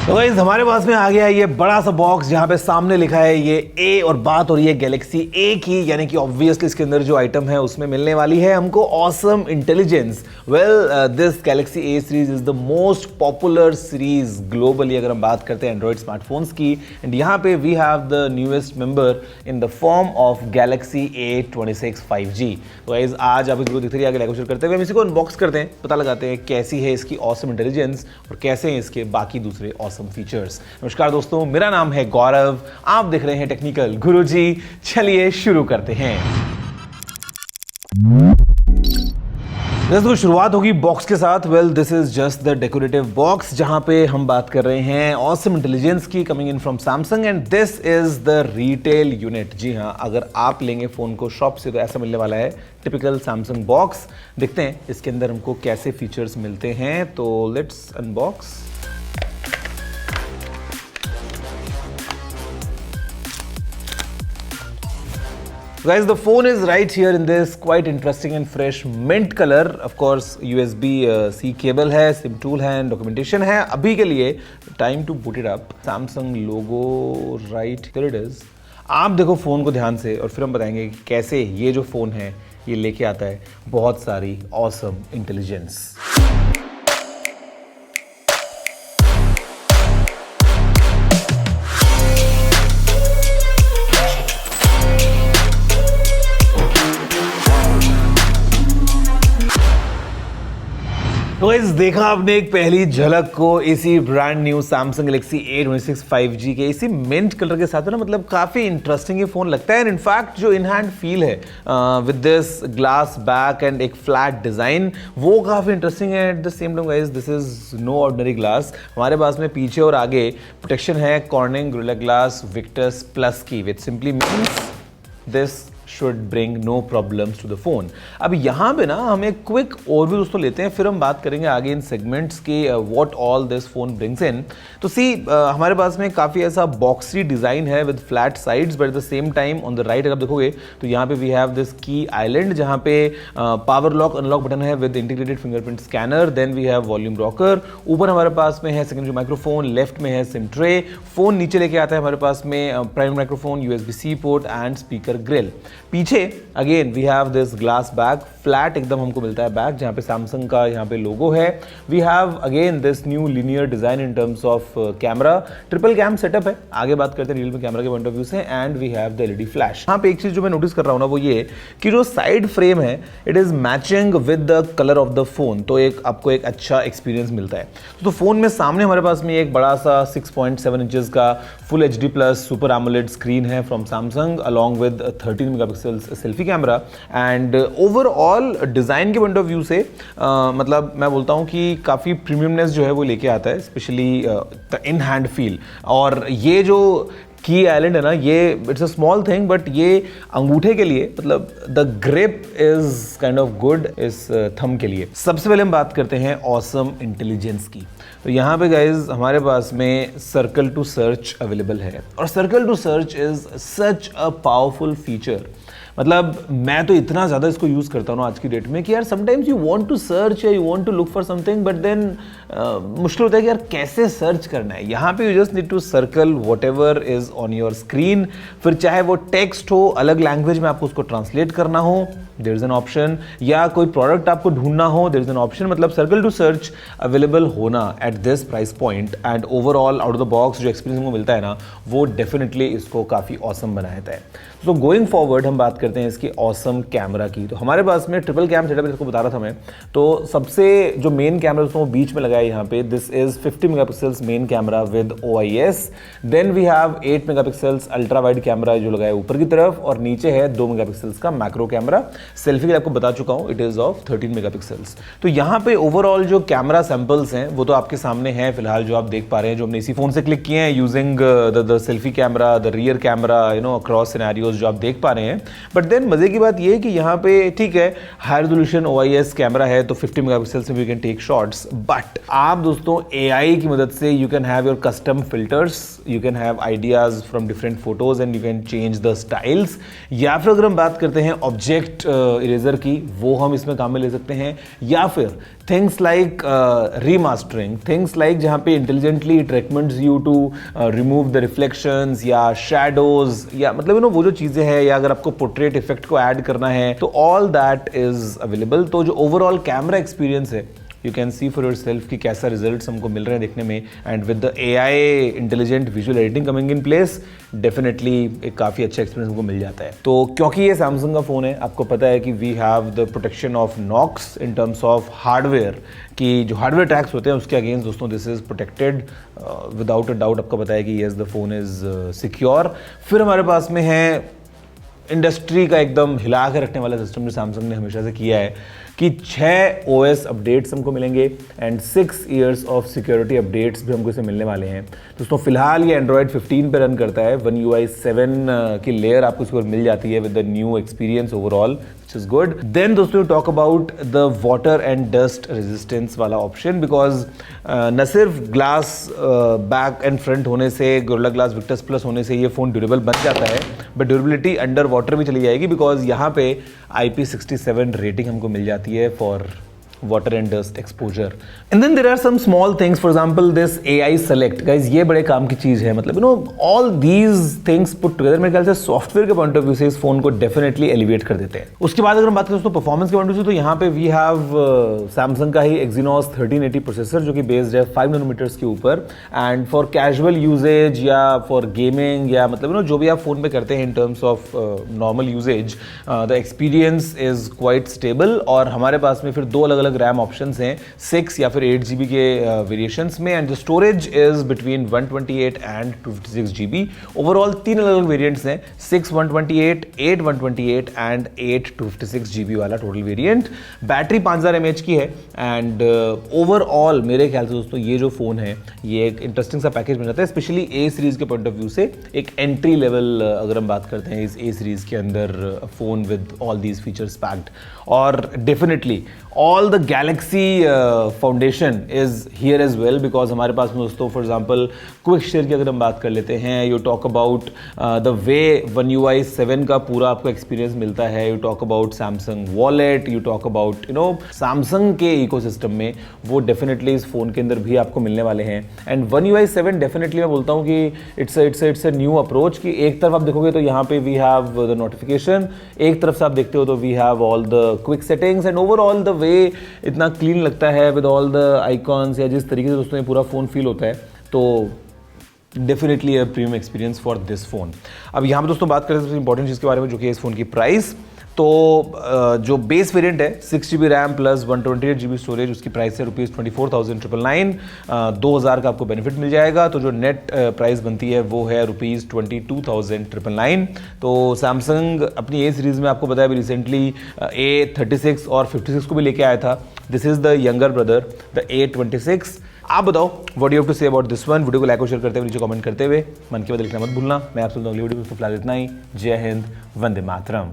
तो गाइस हमारे पास में आ गया है ये बड़ा सा बॉक्स जहां पे सामने लिखा है ये ए और बात हो रही है गैलेक्सी ए की, यानी कि ऑब्वियसली इसके अंदर जो आइटम है उसमें मिलने वाली है हमको awesome intelligence. Well this Galaxy A series is the most popular series globally अगर हम बात करते हैं एंड्रॉइड स्मार्टफोन्स की। एंड यहाँ पे we have the newest member in the form of Galaxy A26 5G। तो गाइस आज आप इसको दिख रही है आगे लेकर करते हुए हम इसी को अनबॉक्स करते हैं, पता लगाते हैं कैसी है इसकी ऑसम इंटेलिजेंस और कैसे हैं इसके बाकी दूसरे ऑसम फीचर्स। नमस्कार दोस्तों, मेरा नाम है गौरव, आप देख रहे हैं टेक्निकल गुरुजी। चलिए शुरू करते हैं। दोस्तों शुरुआत होगी बॉक्स के साथ। Well this is just the decorative box जहां पे हम बात कर रहे हैं ऑसम इंटेलिजेंस की, coming in from Samsung and this is the retail unit. जी हाँ, अगर आप लेंगे फोन को शॉप से तो ऐसा मिलने वाला है टिपिकल सैमसंग बॉक्स। देखते हैं इसके अंदर हमको कैसे फीचर्स मिलते हैं, तो let's unbox. Guys, the phone is right here in this quite interesting and fresh mint color. Of course, USB-C cable है, SIM tool है, documentation है। अभी के लिए time to boot it up. Samsung logo right there it is. आप देखो phone को ध्यान से और फिर हम बताएंगे कि कैसे ये जो फोन है ये लेके आता है बहुत सारी awesome intelligence। तो गाइस देखा आपने एक पहली झलक को इसी brand new Samsung Galaxy A26 5G के इसी मिंट कलर के साथ, ना मतलब काफ़ी इंटरेस्टिंग ये फ़ोन लगता है। इनफैक्ट जो इन हैंड फील है with this glass back and एक फ्लैट डिज़ाइन वो काफ़ी इंटरेस्टिंग है। At the same time guys this is no ordinary glass. हमारे पास में पीछे और आगे प्रोटेक्शन है Corning Gorilla Glass Victus Plus की, which simply means this should bring no problems to the phone. अब यहाँ पे ना हम एक क्विक ओवरव्यू दोस्तों लेते हैं, फिर हम बात करेंगे आगे इन सेगमेंट्स के what all this phone brings in. तो सी हमारे पास में काफ़ी ऐसा बॉक्सी डिज़ाइन है with flat sides, but at the same time on the right अगर देखोगे तो यहाँ पे we have this key island जहाँ पे पावर लॉक अनलॉक बटन है with integrated fingerprint scanner. Then we have volume rocker, ऊपर हमारे पास में है सेकेंडरी माइक्रोफोन, लेफ्ट में है सिम ट्रे, फोन नीचे लेके आता है हमारे पास में primary microphone, USB-C port and speaker grill. पीछे again we have this glass back, flat एकदम हमको मिलता है बैक जहाँ पे सैमसंग का यहाँ पे लोगो है। We have again this new linear design in terms of camera, triple cam setup है, आगे बात करते हैं रियल में कैमरा के पॉइंट ऑफ व्यू से। And we have the LED flash. यहाँ पे एक चीज जो मैं नोटिस कर रहा हूँ ना वो ये कि जो साइड फ्रेम है it is matching with the colour of the phone, तो एक आपको एक अच्छा एक्सपीरियंस मिलता है। तो फोन में सामने हमारे पास में एक बड़ा सा 6.7 इंचेस का full HD plus super AMOLED screen है from Samsung along with 13 megapixel selfie camera. And overall design के पॉइंट ऑफ व्यू से मतलब मैं बोलता हूँ कि काफ़ी प्रीमियमनेस जो है वो लेके आता है, specially the in hand feel. और ये जो की आइलैंड है ना, ये it's a small thing but ये अंगूठे के लिए मतलब the grip is kind of good इस थंब के लिए। सबसे पहले हम बात करते हैं ऑसम इंटेलिजेंस की। तो यहाँ पे गाइज हमारे पास में सर्कल टू सर्च अवेलेबल है और circle to search is such a powerful feature. मतलब मैं तो इतना ज़्यादा इसको यूज़ करता हूँ आज की डेट में कि यार sometimes you want to search या you want to look for something but then मुश्किल होता है कि यार कैसे सर्च करना है। यहाँ पे you just need to circle whatever is on your screen, फिर चाहे वो टेक्स्ट हो, अलग लैंग्वेज में आपको उसको ट्रांसलेट करना हो देयर इज एन ऑप्शन, या कोई प्रोडक्ट आपको ढूंढना हो देयर इज एन ऑप्शन। मतलब सर्कल टू सर्च अवेलेबल होना at this price point and overall out of the box जो एक्सपीरियंस हमको मिलता है ना वो डेफिनेटली इसको काफ़ी ऑसम बना देता है। तो गोइंग फॉरवर्ड हम बात करते हैं इसकी ऑसम कैमरा की। तो हमारे पास में ट्रिपल कैम सेटअप जिसको बता रहा था मैं, तो सबसे जो मेन कैमरा दोस्तों बीच में लगा है यहाँ पे, this is 50 megapixels main camera with OIS। Then we have 8 megapixels ultra wide camera जो लगा है ऊपर की तरफ, और नीचे है 2 मेगापिक्सल्स का मैक्रो कैमरा। सेल्फी के लिए आपको बता चुका हूँ इट इज ऑफ 13 मेगापिक्सल्स। तो यहाँ पे ओवरऑल जो कैमरा सैंपल्स हैं वो तो आपके सामने हैं फिलहाल जो आप देख पा रहे हैं, जो हमने इसी फोन से क्लिक किए हैं using the selfie camera, the rear camera, you know across scenarios जो आप देख पा रहे हैं। बट देन मजे की बात ये है कि यहाँ पे ठीक है हाई रेजोल्यूशन OIS कैमरा है तो 50 मेगापिक्सल से we can take shots, but आप दोस्तों AI की मदद से you can have your custom filters, you can have ideas from different photos and you can change the styles. या फिर अगर हम बात करते हैं ऑब्जेक्ट इरेजर की, वो हम इसमें काम में ले सकते हैं, या फिर things like remastering, things like जहाँ पे intelligently it recommends you to remove the reflections या शैडोज, या मतलब यू नो वो जो चीज़ें हैं, या अगर आपको पोर्ट्रेट इफेक्ट को ऐड करना है तो ऑल दैट इज अवेलेबल। तो जो ओवरऑल कैमरा एक्सपीरियंस है, you can see for your self कि कैसा रिजल्ट हमको मिल रहे हैं देखने में, and with the AI intelligent visual editing coming in place, definitely एक काफ़ी अच्छा एक्सपीरियंस हमको मिल जाता है। तो क्योंकि ये सैमसंग का फ़ोन है, आपको पता है कि we have the protection of Knox in terms of hardware, कि जो हार्डवेयर टैक्स होते हैं उसके अगेंस्ट दोस्तों this is protected without a doubt. आपको पता है कि yes the phone is secure. फिर हमारे पास में है इंडस्ट्री का एकदम हिला के रखने वाला सिस्टम जो सैमसंग ने हमेशा से किया है, कि 6 OS अपडेट्स हमको मिलेंगे and 6 years of security updates भी हमको इसे मिलने वाले हैं। दोस्तों फिलहाल ये एंड्रॉयड 15 पे रन करता है, One UI 7 की लेयर आपको इसके ऊपर मिल जाती है with the new experience overall, which is good. Then दोस्तों talk about the water and dust resistance वाला ऑप्शन, बिकॉज न सिर्फ ग्लास बैक एंड फ्रंट होने से, गोरिल्ला ग्लास विक्टस प्लस होने से ये फ़ोन ड्यूरेबल बन जाता है, बट ड्यूरेबिलिटी अंडर वाटर भी चली जाएगी, बिकॉज यहाँ पे IP67 रेटिंग हमको मिल जाती है for water and dust exposure. And then there are some small things, for example this AI select, guys ये बड़े काम की चीज़ है, मतलब you know all these things put together मेरे ख्याल से सॉफ्टवेयर के पॉइंट ऑफ व्यू से इस फोन को डेफिनेटली एलिवेट कर देते हैं। उसके बाद अगर हम बात करें दोस्तों परफॉर्मेंस के पॉइंट ऑफ व्यू से, तो यहाँ पे वी हैव सैमसंग का ही Exynos 1380 प्रोसेसर जो कि बेस्ड है 5 नैनोमीटर्स के ऊपर, एंड फॉर कैजुअल यूजेज या फॉर गेमिंग या मतलब you know, जो भी आप फोन पे करते हैं in terms of normal usage, the experience is quite stable. और हमारे पास में फिर 2 अलग रैम ऑप्शंस हैं, 6 या फिर 8 GB के वेरिएशंस में, and the storage is between 128 and 256 GB। Overall 3 अलग वेरिएंट्स हैं, 6 128, 8 128 एंड 8 256 GB वाला टोटल वेरिएंट। बैटरी 5000 mAh की है, एंड ओवरऑल मेरे ख्याल से दोस्तों ये जो फोन है ये एक इंटरेस्टिंग सा पैकेज बन जाता है, स्पेशली A सीरीज के पॉइंट ऑफ व्यू से। एक एंट्री लेवल अगर हम बात करते हैं इस A सीरीज के अंदर, phone with all these features packed, और definitely all the Galaxy foundation is here as well, because हमारे पास में दोस्तों फॉर एग्जांपल क्विक शेयर की अगर हम बात कर लेते हैं, you talk about the way One UI 7 का पूरा आपको एक्सपीरियंस मिलता है, you talk about Samsung wallet, you talk about you know Samsung के इकोसिस्टम में, वो डेफिनेटली इस फोन के अंदर भी आपको मिलने वाले हैं। एंड One UI 7 डेफिनेटली मैं बोलता हूँ कि इट्स अ न्यू अप्रोच, कि एक तरफ आप देखोगे तो यहाँ पे वी हैव द नोटिफिकेशन, एक तरफ से आप देखते हो तो we have all the quick settings, and overall the way इतना क्लीन लगता है विद ऑल द आइकॉन्स, या जिस तरीके से दोस्तों ये पूरा फोन फील होता है, तो definitely a premium experience for this phone. अब यहाँ पे दोस्तों बात करें सबसे इंपॉर्टेंट चीज़ के बारे में, जो कि इस फोन की प्राइस। तो जो बेस वेरिएंट है 6 GB RAM plus 128 GB storage, उसकी प्राइस है ₹24,999, 2000 का आपको बेनिफिट मिल जाएगा। तो जो नेट प्राइस बनती है वो है ₹22,999। तो सैमसंग अपनी A सीरीज़ में आपको बताया अभी रिसेंटली A36 और 56 को भी लेके आया था। This is the younger brother, the A26। आप बताओ what you have to say about this one. Video को लाइक और शेयर करते हुए नीचे कमेंट करते हुए मन की बात लिखना मत भूलना। मैं आपसे अगली वीडियो में फिलहाल इतना ही। जय हिंद, वंदे मातरम।